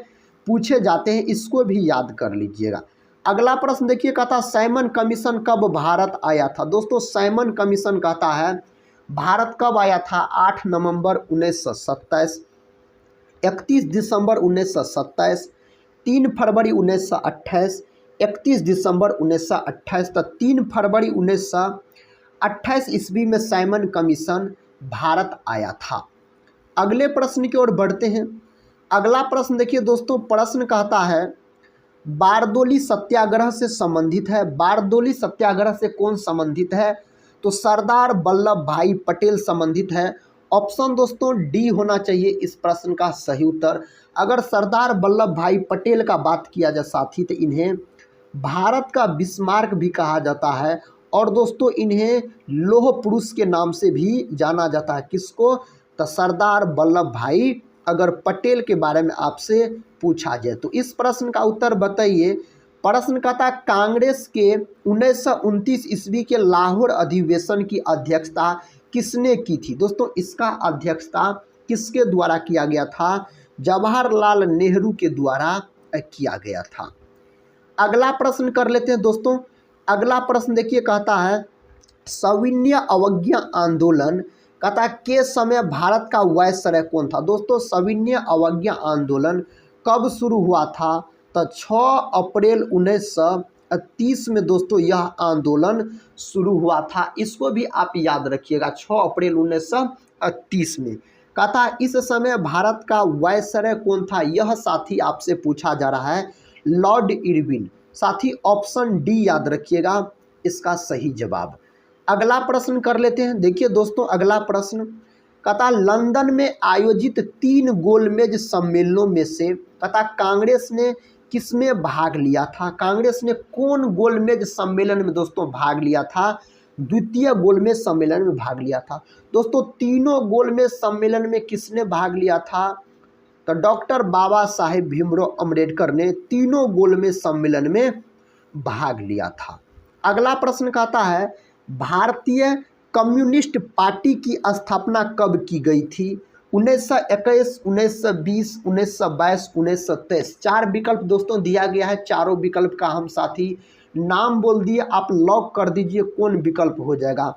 पूछे जाते हैं, इसको भी याद कर लीजिएगा। अगला प्रश्न देखिए कहता साइमन कमीशन कब भारत आया था? दोस्तों साइमन कमीशन कहता है भारत कब आया था? 8 नवंबर 1927, 31 दिसंबर 1927, 3 फरवरी 1928, 31 दिसंबर 1928 तक 3 फरवरी 1928 ईस्वी में साइमन कमीशन भारत आया था। अगले प्रश्न की ओर बढ़ते हैं। अगला प्रश्न देखिए दोस्तों, प्रश्न कहता है बारदोली सत्याग्रह से संबंधित है। बारदोली सत्याग्रह से कौन संबंधित है? तो सरदार वल्लभ भाई पटेल संबंधित है। ऑप्शन दोस्तों डी होना चाहिए इस प्रश्न का सही उत्तर। अगर सरदार वल्लभ भाई पटेल का बात किया जाए साथी, तो इन्हें भारत का बिस्मार्क भी कहा जाता है और दोस्तों इन्हें लौह पुरुष के नाम से भी जाना जाता है। किसको? तो सरदार वल्लभ भाई अगर पटेल के बारे में आपसे पूछा जाए तो इस प्रश्न का उत्तर बताइए। प्रश्न कहता कांग्रेस के 1929 ईस्वी के लाहौर अधिवेशन की अध्यक्षता किसने की थी? दोस्तों इसका अध्यक्षता किसके द्वारा किया गया था? जवाहरलाल नेहरू के द्वारा किया गया था। अगला प्रश्न कर लेते हैं दोस्तों। अगला प्रश्न देखिए, कहता है सविनय अवज्ञा आंदोलन कहता के समय भारत का वायसराय कौन था? दोस्तों सविनय अवज्ञा आंदोलन कब शुरू हुआ था? तो 6 अप्रैल 1930 में दोस्तों यह आंदोलन शुरू हुआ था। इसको भी आप याद रखिएगा, 6 अप्रैल 1930 में। कहता इस समय भारत का वायसराय कौन था? यह साथी आपसे पूछा जा रहा है, लॉर्ड इरविन। साथी ऑप्शन डी याद रखिएगा इसका सही जवाब। अगला प्रश्न कर लेते हैं। देखिए दोस्तों अगला प्रश्न कहता लंदन में आयोजित 3 गोलमेज सम्मेलनों में से कहता कांग्रेस ने किसमें भाग लिया था? कांग्रेस ने कौन गोलमेज सम्मेलन में दोस्तों भाग लिया था? द्वितीय गोलमेज सम्मेलन में भाग लिया था। दोस्तों तीनों गोलमेज सम्मेलन में किसने भाग लिया था? तो डॉक्टर बाबा साहेब भीमराव अम्बेडकर ने तीनों गोलमेज सम्मेलन में भाग लिया था। अगला प्रश्न कहता है भारतीय कम्युनिस्ट पार्टी की स्थापना कब की गई थी? 1921, 1920, 1922, 1923। 4 विकल्प दोस्तों दिया गया है। चारों विकल्प का हम साथी नाम बोल दिए, आप लॉक कर दीजिए कौन विकल्प हो जाएगा।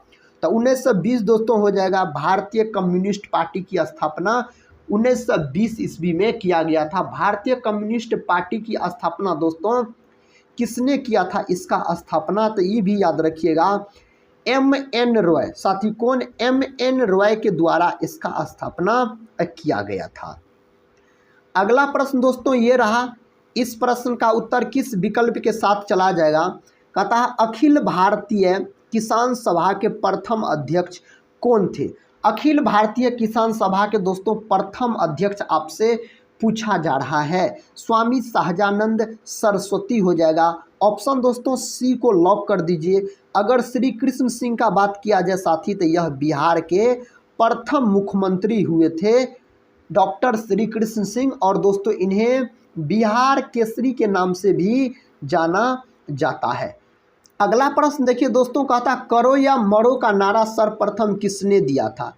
तो 1920 दोस्तों हो जाएगा। भारतीय कम्युनिस्ट पार्टी की स्थापना 1920 ईस्वी में किया गया था। भारतीय कम्युनिस्ट पार्टी की स्थापना दोस्तों किसने किया था? इसका स्थापना तो ये भी याद रखिएगा M.N. रॉय। साथी कौन? M.N. रॉय के द्वारा इसका स्थापना किया गया था। अगला प्रश्न दोस्तों ये रहा। इस प्रश्न का उत्तर किस विकल्प के साथ चला जाएगा? कहता है अखिल भारतीय किसान सभा के प्रथम अध्यक्ष कौन थे? अखिल भारतीय किसान सभा के दोस्तों प्रथम अध्यक्ष आपसे पूछा जा रहा है। स्वामी सहजानंद सरस्वती हो जाएगा। ऑप्शन दोस्तों सी को लॉक कर दीजिए। अगर श्री कृष्ण सिंह का बात किया जाए साथी, तो यह बिहार के प्रथम मुख्यमंत्री हुए थे, डॉक्टर श्री कृष्ण सिंह। और दोस्तों इन्हें बिहार केसरी के नाम से भी जाना जाता है। अगला प्रश्न देखिए दोस्तों, कहता करो या मरो का नारा सर्वप्रथम किसने दिया था?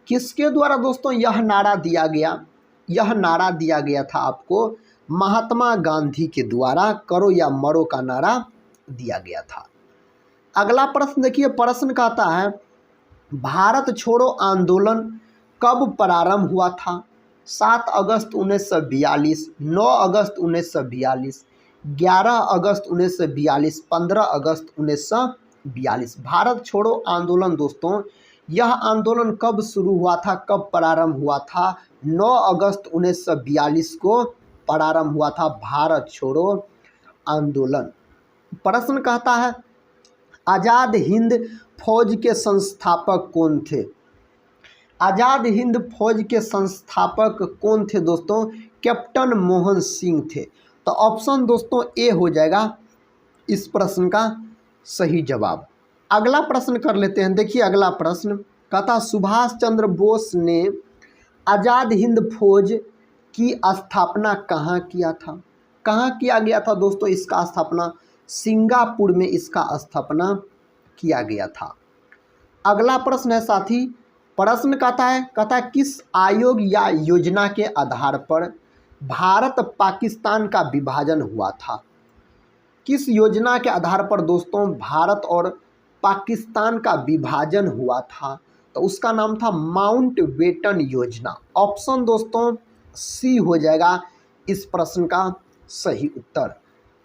किसके द्वारा दोस्तों यह नारा दिया गया? यह नारा दिया गया था आपको महात्मा गांधी के द्वारा करो या मरो का नारा दिया गया था। अगला प्रश्न देखिए, प्रश्न कहता है भारत छोड़ो आंदोलन कब प्रारंभ हुआ था? 7 अगस्त 1942, 9 अगस्त 1942, 11 अगस्त 1942, 15 अगस्त 1942। भारत छोड़ो आंदोलन दोस्तों यह आंदोलन कब शुरू हुआ था, कब प्रारंभ हुआ था? 9 अगस्त 1942 को प्रारंभ हुआ था भारत छोड़ो आंदोलन। प्रश्न कहता है आज़ाद हिंद फौज के संस्थापक कौन थे? आज़ाद हिंद फौज के संस्थापक कौन थे दोस्तों? कैप्टन मोहन सिंह थे। तो ऑप्शन दोस्तों ए हो जाएगा इस प्रश्न का सही जवाब। अगला प्रश्न कर लेते हैं। देखिए अगला प्रश्न कहता सुभाष चंद्र बोस ने आज़ाद हिंद फौज की स्थापना कहाँ किया था? कहाँ किया गया था दोस्तों इसका स्थापना? सिंगापुर में इसका स्थापना किया गया था। अगला प्रश्न है साथी, प्रश्न कहता है किस आयोग या योजना के आधार पर भारत पाकिस्तान का विभाजन हुआ था? किस योजना के आधार पर दोस्तों भारत और पाकिस्तान का विभाजन हुआ था? तो उसका नाम था माउंटबेटन योजना। ऑप्शन दोस्तों सी हो जाएगा इस प्रश्न का सही उत्तर।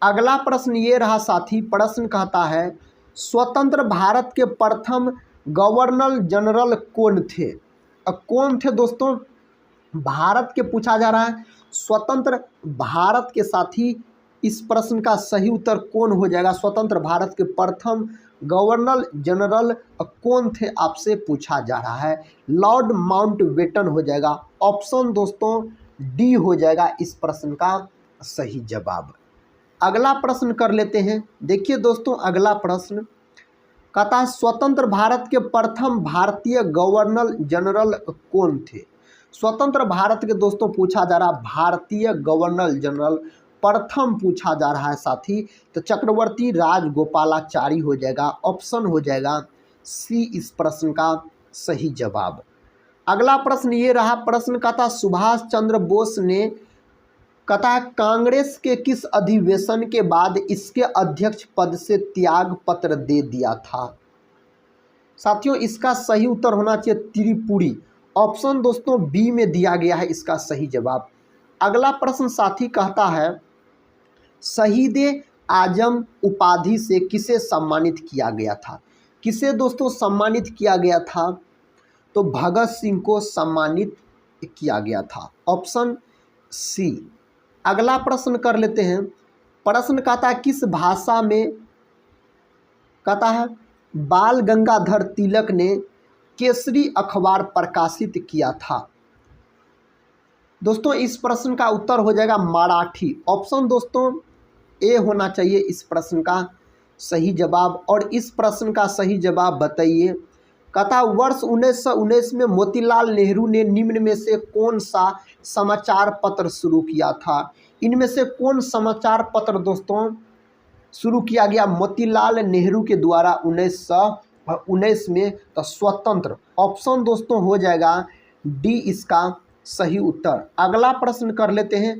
अगला प्रश्न ये रहा साथी, प्रश्न कहता है स्वतंत्र भारत के प्रथम गवर्नर जनरल कौन थे? कौन थे दोस्तों? भारत के पूछा जा रहा है, स्वतंत्र भारत के साथी इस प्रश्न का सही उत्तर कौन हो जाएगा? स्वतंत्र भारत के प्रथम गवर्नर जनरल कौन थे आपसे पूछा जा रहा है। लॉर्ड माउंटबेटन हो जाएगा। ऑप्शन दोस्तों डी हो जाएगा इस प्रश्न का सही जवाब। अगला प्रश्न कर लेते हैं। देखिए दोस्तों, अगला प्रश्न कहता है स्वतंत्र भारत के प्रथम भारतीय गवर्नर जनरल कौन थे? स्वतंत्र भारत के दोस्तों पूछा जा रहा भारतीय गवर्नर जनरल प्रथम पूछा जा रहा है साथी, तो चक्रवर्ती राजगोपालाचारी हो जाएगा। ऑप्शन हो जाएगा सी इस प्रश्न का सही जवाब। अगला प्रश्न ये रहा, प्रश्न कहता सुभाष चंद्र बोस ने कहता कांग्रेस के किस अधिवेशन के बाद इसके अध्यक्ष पद से त्याग पत्र दे दिया था? साथियों इसका सही उत्तर होना चाहिए त्रिपुरी। ऑप्शन दोस्तों बी में दिया गया है इसका सही जवाब। अगला प्रश्न साथी कहता है शहीद आजम उपाधि से किसे सम्मानित किया गया था? किसे दोस्तों सम्मानित किया गया था? तो भगत सिंह को सम्मानित किया गया था। Option C. अगला प्रश्न कर लेते हैं। प्रश्न कहता है किस भाषा में कहता है बाल गंगाधर तिलक ने केसरी अखबार प्रकाशित किया था? दोस्तों इस प्रश्न का उत्तर हो जाएगा मराठी। ऑप्शन दोस्तों ए होना चाहिए इस प्रश्न का सही जवाब। और इस प्रश्न का सही जवाब बताइए। कहता वर्ष 1919 में मोतीलाल नेहरू ने निम्न में से कौन सा समाचार पत्र शुरू किया था? इनमें से कौन समाचार पत्र दोस्तों शुरू किया गया मोतीलाल नेहरू के द्वारा 1919 में? तो स्वतंत्र। ऑप्शन दोस्तों हो जाएगा डी इसका सही उत्तर। अगला प्रश्न कर लेते हैं।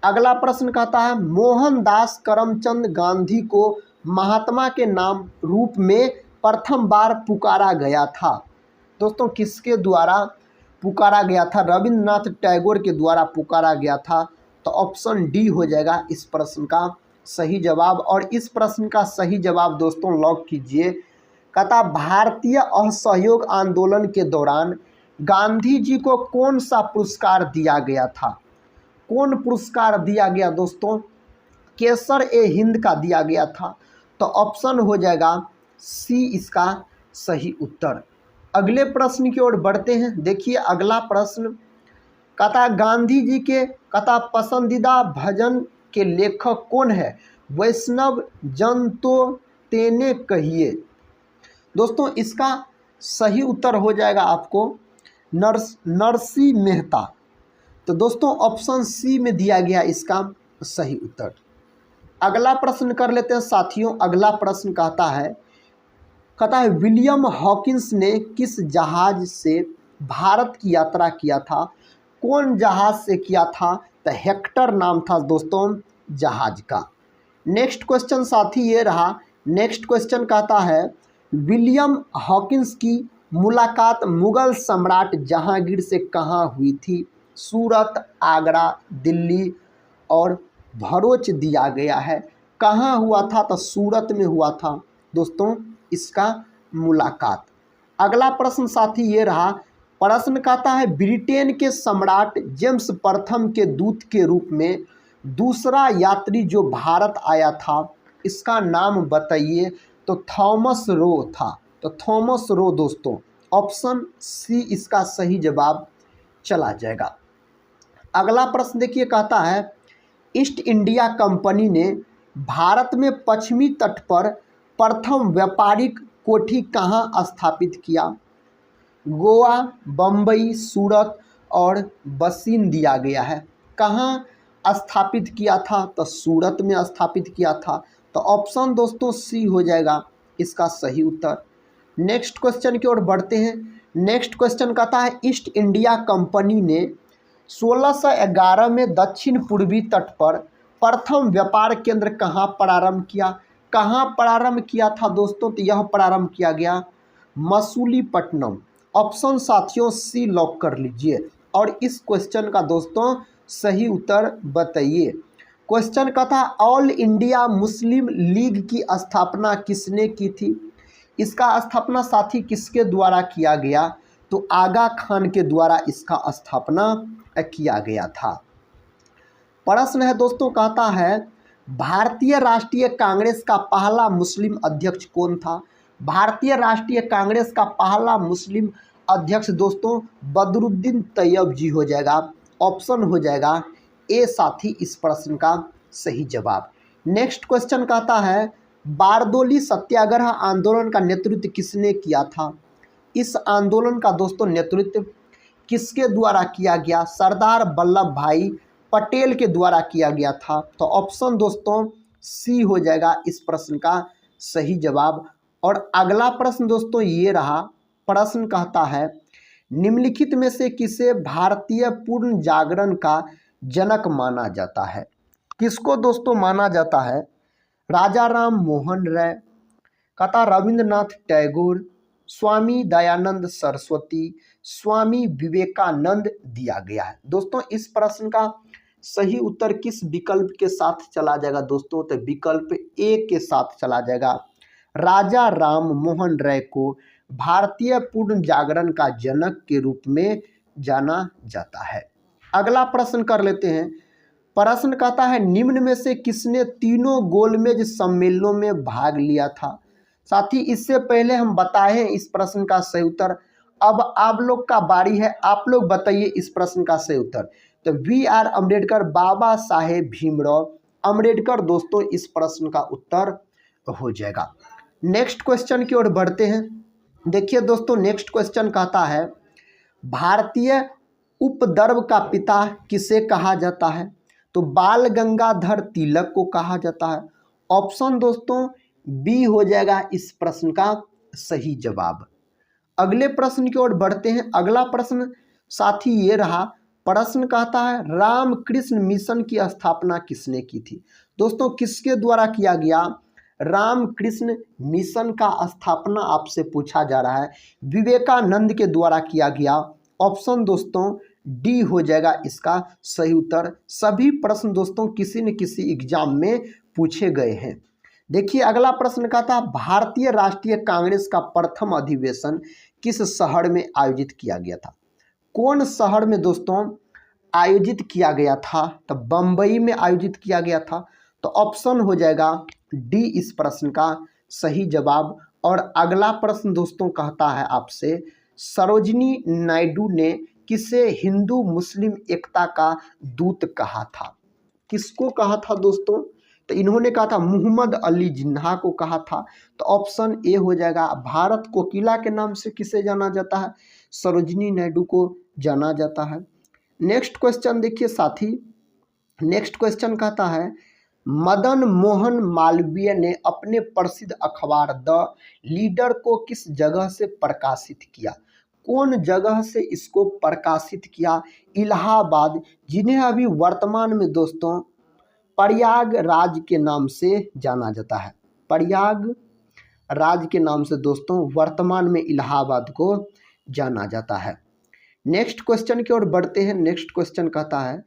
अगला प्रश्न कहता है मोहनदास करमचंद गांधी को महात्मा के नाम रूप में प्रथम बार पुकारा गया था? दोस्तों किसके द्वारा पुकारा गया था? रविंद्रनाथ टैगोर के द्वारा पुकारा गया था। तो ऑप्शन डी हो जाएगा इस प्रश्न का सही जवाब। और इस प्रश्न का सही जवाब दोस्तों लॉक कीजिए। कहता भारतीय असहयोग आंदोलन के दौरान गांधी जी को कौन सा पुरस्कार दिया गया था? कौन पुरस्कार दिया गया दोस्तों? केसर ए हिंद का दिया गया था। तो ऑप्शन हो जाएगा सी इसका सही उत्तर। अगले प्रश्न की ओर बढ़ते हैं। देखिए अगला प्रश्न कहता गांधी जी के कहता पसंदीदा भजन के लेखक कौन है? वैष्णव जन तो तेने कहिए। दोस्तों इसका सही उत्तर हो जाएगा आपको नरसी मेहता। तो दोस्तों ऑप्शन सी में दिया गया इसका सही उत्तर। अगला प्रश्न कर लेते हैं साथियों। अगला प्रश्न कहता है विलियम हॉकिंस ने किस जहाज से भारत की यात्रा किया था? कौन जहाज से किया था? तो हेक्टर नाम था दोस्तों जहाज का। नेक्स्ट क्वेश्चन साथी ये रहा। नेक्स्ट क्वेश्चन कहता है विलियम हॉकिंस की मुलाकात मुगल सम्राट जहांगीर से कहाँ हुई थी? सूरत, आगरा, दिल्ली और भरूच दिया गया है। कहाँ हुआ था? तो सूरत में हुआ था दोस्तों इसका मुलाकात। अगला प्रश्न साथी ये रहा। प्रश्न कहता है ब्रिटेन के सम्राट जेम्स प्रथम के दूत के रूप में दूसरा यात्री जो भारत आया था इसका नाम बताइए। तो थॉमस रो था। तो थॉमस रो दोस्तों ऑप्शन सी इसका सही जवाब चला जाएगा। अगला प्रश्न देखिए कहता है ईस्ट इंडिया कंपनी ने भारत में पश्चिमी तट पर प्रथम व्यापारिक कोठी कहाँ स्थापित किया? गोवा, बम्बई, सूरत और बसीन दिया गया है। कहाँ स्थापित किया था? तो सूरत में स्थापित किया था। तो ऑप्शन दोस्तों सी हो जाएगा इसका सही उत्तर। नेक्स्ट क्वेश्चन की ओर बढ़ते हैं। नेक्स्ट क्वेश्चन कहता है ईस्ट इंडिया कंपनी ने 1611 में दक्षिण पूर्वी तट पर प्रथम व्यापार केंद्र कहाँ प्रारंभ किया? कहाँ प्रारंभ किया था दोस्तों? तो यह प्रारंभ किया गया मसूलीपट्टनम। ऑप्शन साथियों सी लॉक कर लीजिए और इस क्वेश्चन का दोस्तों सही उत्तर बताइए। क्वेश्चन का था ऑल इंडिया मुस्लिम लीग की स्थापना किसने की थी। इसका स्थापना साथी किसके द्वारा किया गया, तो आगा खान के द्वारा इसका स्थापना किया गया था। प्रश्न है दोस्तों, कहता है भारतीय राष्ट्रीय कांग्रेस का पहला मुस्लिम अध्यक्ष कौन था। भारतीय राष्ट्रीय कांग्रेस का पहला मुस्लिम अध्यक्ष दोस्तों बदरुद्दीन तैयब जी हो जाएगा। ऑप्शन हो जाएगा ए साथी इस प्रश्न का सही जवाब। नेक्स्ट क्वेश्चन कहता है बारदोली सत्याग्रह आंदोलन का नेतृत्व किसने किया था। इस आंदोलन का दोस्तों नेतृत्व किसके द्वारा किया गया, सरदार वल्लभ भाई पटेल के द्वारा किया गया था। तो ऑप्शन दोस्तों सी हो जाएगा इस प्रश्न का सही जवाब। और अगला प्रश्न दोस्तों ये रहा, प्रश्न कहता है निम्नलिखित में से किसे भारतीय पूर्ण जागरण का जनक माना जाता है। किसको दोस्तों माना जाता है, राजा राम मोहन राय, कहता रविंद्रनाथ टैगोर, स्वामी दयानंद सरस्वती, स्वामी विवेकानंद दिया गया है। दोस्तों इस प्रश्न का सही उत्तर किस विकल्प के साथ चला जाएगा दोस्तों, तो विकल्प ए के साथ चला जाएगा। राजा राम मोहन राय को भारतीय पूर्ण जागरण का जनक के रूप में जाना जाता है। अगला प्रश्न कर लेते हैं। प्रश्न कहता है निम्न में से किसने तीनों गोलमेज सम्मेलनों में भाग लिया था। साथी इससे पहले हम बताए इस प्रश्न का सही उत्तर। अब आप लोग का बारी है, आप लोग बताइए इस प्रश्न का सही उत्तर। तो बी आर अम्बेडकर, बाबा साहेब भीमराव अम्बेडकर दोस्तों इस प्रश्न का उत्तर हो जाएगा। नेक्स्ट क्वेश्चन की ओर बढ़ते हैं। देखिए दोस्तों नेक्स्ट क्वेश्चन कहता है भारतीय उपद्रव का पिता किसे कहा जाता है। तो बाल गंगाधर तिलक को कहा जाता है। ऑप्शन दोस्तों बी हो जाएगा इस प्रश्न का सही जवाब। अगले प्रश्न की ओर बढ़ते हैं। अगला प्रश्न साथी ये रहा, प्रश्न कहता है रामकृष्ण मिशन की स्थापना किसने की थी। दोस्तों किसके द्वारा किया गया, रामकृष्ण मिशन का स्थापना आपसे पूछा जा रहा है, विवेकानंद के द्वारा किया गया। ऑप्शन दोस्तों डी हो जाएगा इसका सही उत्तर। सभी प्रश्न दोस्तों किसी न किसी एग्जाम में पूछे गए हैं। देखिए अगला प्रश्न का था भारतीय राष्ट्रीय कांग्रेस का प्रथम अधिवेशन किस शहर में आयोजित किया गया था। कौन शहर में दोस्तों आयोजित किया गया था, तो बम्बई में आयोजित किया गया था। तो ऑप्शन हो जाएगा डी इस प्रश्न का सही जवाब। और अगला प्रश्न दोस्तों कहता है आपसे सरोजिनी नायडू ने किसे हिंदू मुस्लिम एकता का दूत कहा था। किसको कहा था दोस्तों, तो इन्होंने कहा था मोहम्मद अली जिन्ना को कहा था। तो ऑप्शन ए हो जाएगा। भारत कोकिला के नाम से किसे जाना जाता है, सरोजिनी नायडू को जाना जाता है। नेक्स्ट क्वेश्चन देखिए साथी, नेक्स्ट क्वेश्चन कहता है मदन मोहन मालवीय ने अपने प्रसिद्ध अखबार द लीडर को किस जगह से प्रकाशित किया। कौन जगह से इसको प्रकाशित किया, इलाहाबाद, जिन्हें अभी वर्तमान में दोस्तों प्रयागराज के नाम से जाना जाता है। प्रयागराज के नाम से दोस्तों वर्तमान में इलाहाबाद को जाना जाता है। नेक्स्ट क्वेश्चन की ओर बढ़ते हैं। नेक्स्ट क्वेश्चन कहता है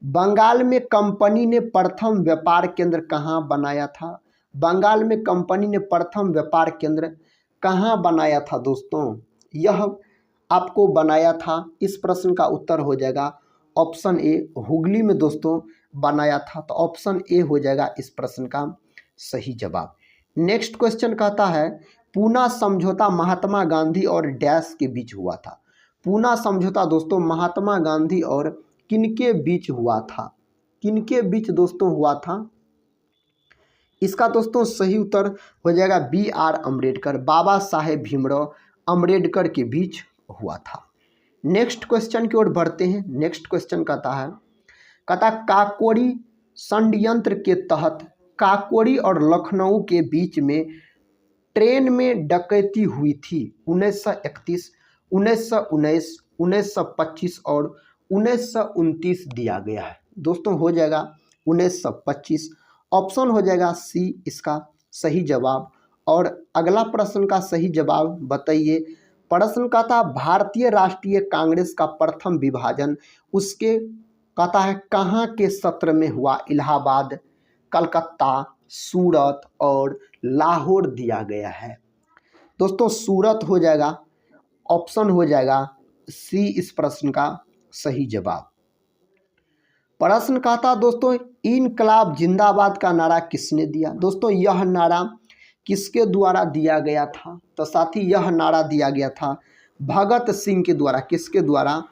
बंगाल में कंपनी ने प्रथम व्यापार केंद्र कहाँ बनाया था। बंगाल में कंपनी ने प्रथम व्यापार केंद्र कहाँ बनाया था दोस्तों, यह आपको बनाया था। इस प्रश्न का उत्तर हो जाएगा ऑप्शन ए, हुगली में दोस्तों बनाया था। तो ऑप्शन ए हो जाएगा इस प्रश्न का सही जवाब। नेक्स्ट क्वेश्चन कहता है पूना समझौता महात्मा गांधी और डैश के बीच हुआ था। पूना समझौता दोस्तों महात्मा गांधी और किनके बीच हुआ था, किनके बीच दोस्तों हुआ था। इसका दोस्तों सही उत्तर हो जाएगा बी आर अम्बेडकर, बाबा साहेब भीमराव अम्बेडकर के बीच हुआ था। नेक्स्ट क्वेश्चन की ओर बढ़ते हैं। नेक्स्ट क्वेश्चन कहता काकोरी षड्यंत्र के तहत काकोरी और लखनऊ के बीच में ट्रेन में डकैती हुई थी 1931, 1919, 1925 और 1929 दिया गया है। दोस्तों हो जाएगा 1925। ऑप्शन हो जाएगा सी इसका सही जवाब। और अगला प्रश्न का सही जवाब बताइए। प्रश्न का था भारतीय राष्ट्रीय कांग्रेस का प्रथम विभाजन उसके कहता है कहाँ के सत्र में हुआ, इलाहाबाद, कलकत्ता, सूरत और लाहौर दिया गया है। दोस्तों सूरत हो जाएगा, ऑप्शन हो जाएगा सी इस प्रश्न का सही जवाब। प्रश्न कहता दोस्तों इनकलाब जिंदाबाद का नारा किसने दिया। दोस्तों यह नारा किसके द्वारा दिया गया था, तो साथी यह नारा दिया गया था भगत सिंह के द्वारा। किसके द्वारा,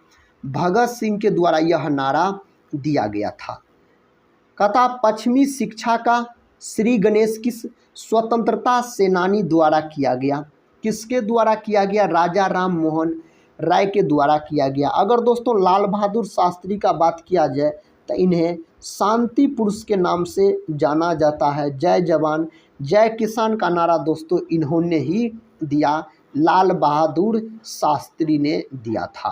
भगत सिंह के द्वारा यह नारा दिया गया था। कहता पश्चिमी शिक्षा का श्री गणेश किस स्वतंत्रता सेनानी द्वारा किया गया। किसके द्वारा किया गया, राजा राम मोहन राय के द्वारा किया गया। अगर दोस्तों लाल बहादुर शास्त्री का बात किया जाए तो इन्हें शांति पुरुष के नाम से जाना जाता है। जय जवान जय किसान का नारा दोस्तों इन्होंने ही दिया, लाल बहादुर शास्त्री ने दिया था।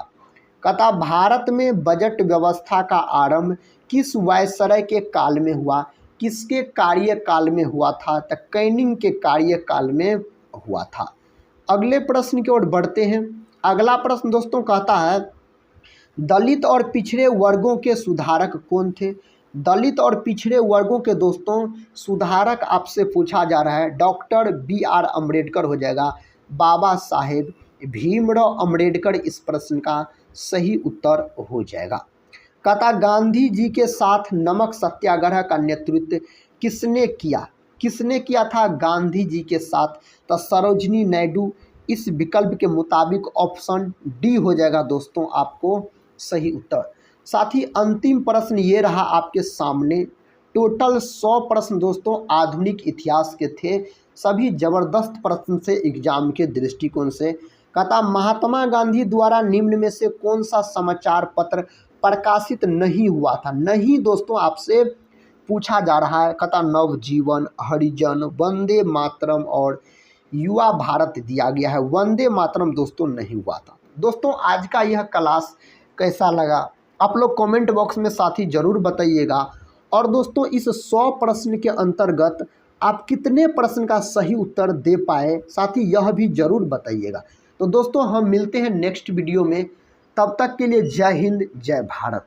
कहता भारत में बजट व्यवस्था का आरंभ किस वायसराय के काल में हुआ। किसके कार्यकाल में हुआ था, तो कैनिंग के कार्यकाल में हुआ था। अगले प्रश्न की ओर बढ़ते हैं। अगला प्रश्न दोस्तों कहता है दलित और पिछड़े वर्गों के सुधारक कौन थे। दलित और पिछड़े वर्गों के दोस्तों सुधारक आपसे पूछा जा रहा है, डॉक्टर BR अम्बेडकर हो जाएगा, बाबा साहेब भीमराव अम्बेडकर इस प्रश्न का सही उत्तर हो जाएगा। कहता गांधी जी के साथ नमक सत्याग्रह का नेतृत्व किसने किया। किसने किया था गांधी जी के साथ, तो सरोजिनी नायडू। इस विकल्प के मुताबिक ऑप्शन डी हो जाएगा दोस्तों आपको सही उत्तर। साथ ही अंतिम प्रश्न ये रहा आपके सामने। टोटल 100 प्रश्न दोस्तों आधुनिक इतिहास के थे, सभी जबरदस्त प्रश्न से एग्जाम के दृष्टिकोण से। कहता महात्मा गांधी द्वारा निम्न में से कौन सा समाचार पत्र प्रकाशित नहीं हुआ था। नहीं दोस्तों आपसे पूछा जा रहा है। कहता नवजीवन, हरिजन, वंदे मातरम और युवा भारत दिया गया है। वंदे मातरम दोस्तों नहीं हुआ था। दोस्तों आज का यह क्लास कैसा लगा आप लोग कमेंट बॉक्स में साथी ज़रूर बताइएगा। और दोस्तों इस 100 प्रश्न के अंतर्गत आप कितने प्रश्न का सही उत्तर दे पाए साथी यह भी ज़रूर बताइएगा। तो दोस्तों हम मिलते हैं नेक्स्ट वीडियो में, तब तक के लिए जय हिंद जय भारत।